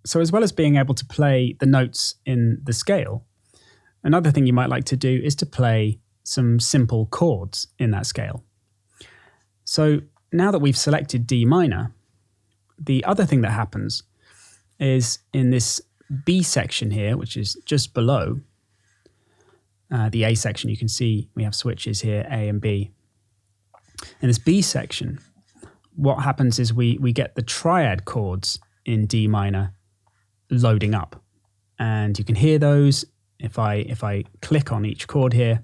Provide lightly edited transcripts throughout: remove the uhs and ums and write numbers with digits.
So as well as being able to play the notes in the scale, another thing you might like to do is to play some simple chords in that scale. So now that we've selected D minor, the other thing that happens is in this B section here, which is just below the A section, you can see we have switches here, A and B. In this B section, what happens is we get the triad chords in D minor loading up. And you can hear those if I click on each chord here.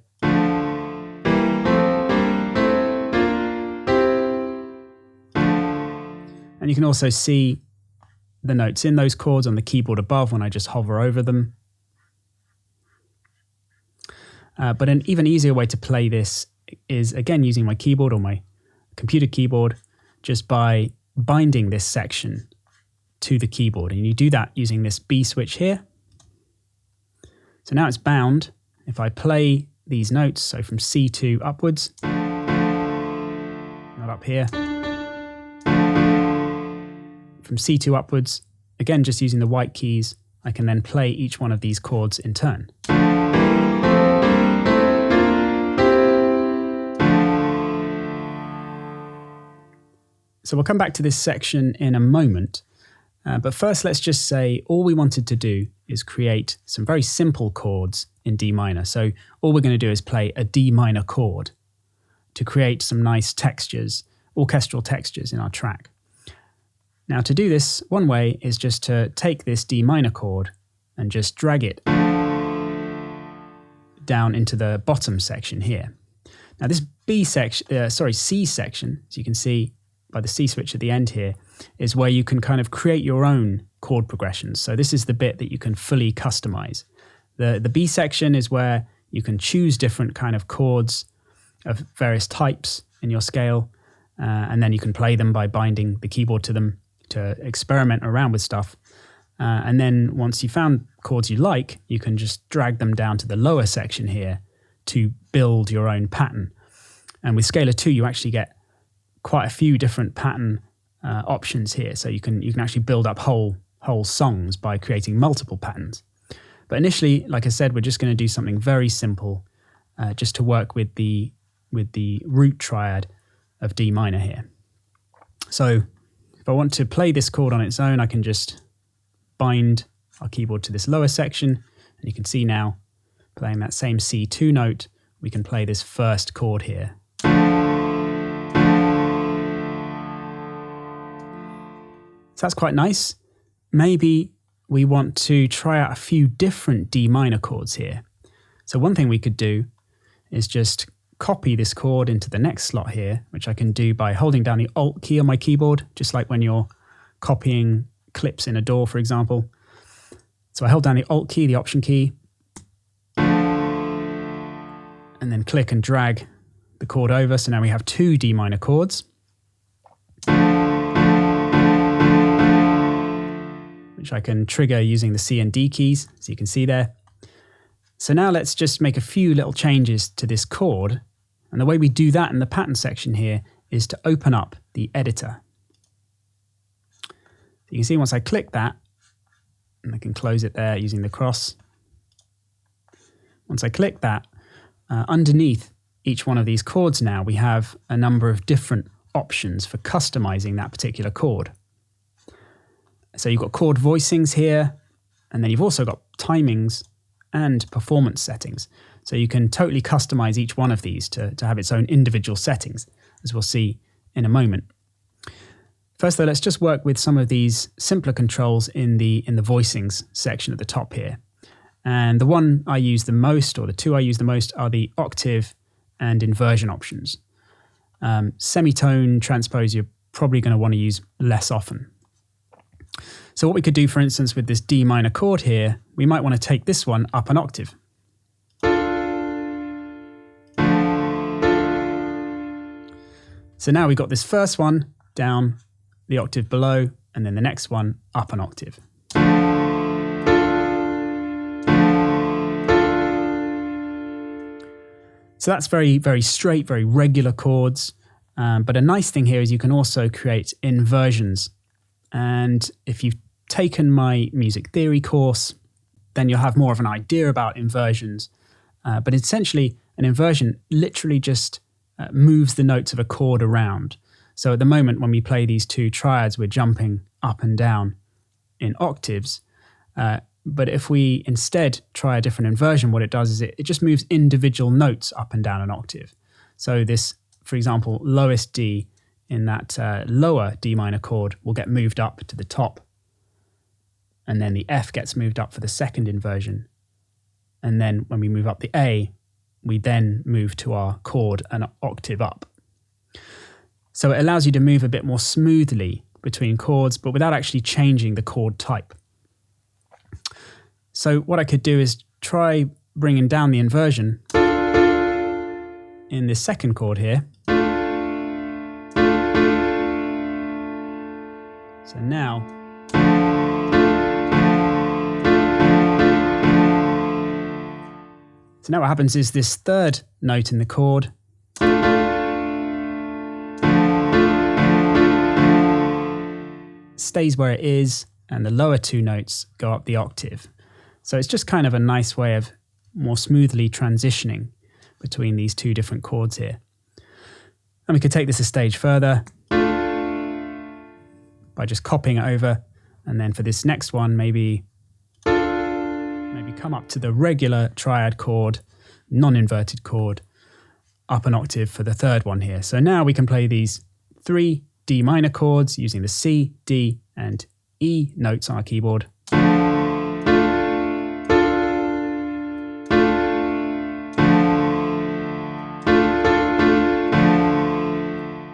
And you can also see the notes in those chords on the keyboard above when I just hover over them. But an even easier way to play this is, again, using my keyboard or my computer keyboard, just by binding this section to the keyboard. And you do that using this B switch here. So now it's bound. If I play these notes, so from C2 upwards, not up here, from C2 upwards, again, just using the white keys, I can then play each one of these chords in turn. So we'll come back to this section in a moment. But first, let's just say all we wanted to do is create some very simple chords in D minor. So all we're going to do is play a D minor chord to create some nice textures, orchestral textures in our track. Now to do this, one way is just to take this D minor chord and just drag it down into the bottom section here. Now this C section, as you can see by the C switch at the end here, is where you can kind of create your own chord progressions. So this is the bit that you can fully customize. The B section is where you can choose different kind of chords of various types in your scale, and then you can play them by binding the keyboard to them to experiment around with stuff. And then once you found chords you like, you can just drag them down to the lower section here to build your own pattern. And with Scalar 2, you actually get quite a few different pattern options here. So you can actually build up whole songs by creating multiple patterns. But initially, like I said, we're just going to do something very simple just to work with the root triad of D minor here. So if I want to play this chord on its own, I can just bind our keyboard to this lower section, and you can see now, playing that same C2 note, we can play this first chord here. So that's quite nice. Maybe we want to try out a few different D minor chords here. So one thing we could do is just copy this chord into the next slot here, which I can do by holding down the Alt key on my keyboard, just like when you're copying clips in a DAW, for example. So I hold down the Alt key, the Option key, and then click and drag the chord over. So now we have two D minor chords, which I can trigger using the C and D keys, as you can see there. So now let's just make a few little changes to this chord. And the way we do that in the pattern section here is to open up the editor. So you can see once I click that, and I can close it there using the cross. Once I click that, underneath each one of these chords now, we have a number of different options for customizing that particular chord. So you've got chord voicings here, and then you've also got timings and performance settings. So you can totally customize each one of these to have its own individual settings, as we'll see in a moment. First though, let's just work with some of these simpler controls in the voicings section at the top here. And the one I use the most, or the two I use the most, are the octave and inversion options. Semitone transpose you're probably going to want to use less often. So what we could do, for instance, with this D minor chord here, we might want to take this one up an octave. So now we've got this first one down the octave below, and then the next one up an octave. So that's very, very straight, very regular chords. But a nice thing here is you can also create inversions. And if you taken my music theory course, then you'll have more of an idea about inversions. But essentially, an inversion literally just moves the notes of a chord around. So at the moment, when we play these two triads, we're jumping up and down in octaves. But if we instead try a different inversion, what it does is it just moves individual notes up and down an octave. So this, for example, lowest D in that lower D minor chord will get moved up to the top. And then the F gets moved up for the second inversion. And then when we move up the A, we then move to our chord an octave up. So it allows you to move a bit more smoothly between chords, but without actually changing the chord type. So what I could do is try bringing down the inversion in this second chord here. So now what happens is this third note in the chord stays where it is, and the lower two notes go up the octave. So it's just kind of a nice way of more smoothly transitioning between these two different chords here. And we could take this a stage further by just copying it over, and then for this next one, maybe come up to the regular triad chord, non-inverted chord, up an octave for the third one here. So now we can play these 3 D minor chords using the C, D, and E notes on our keyboard.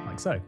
Like so.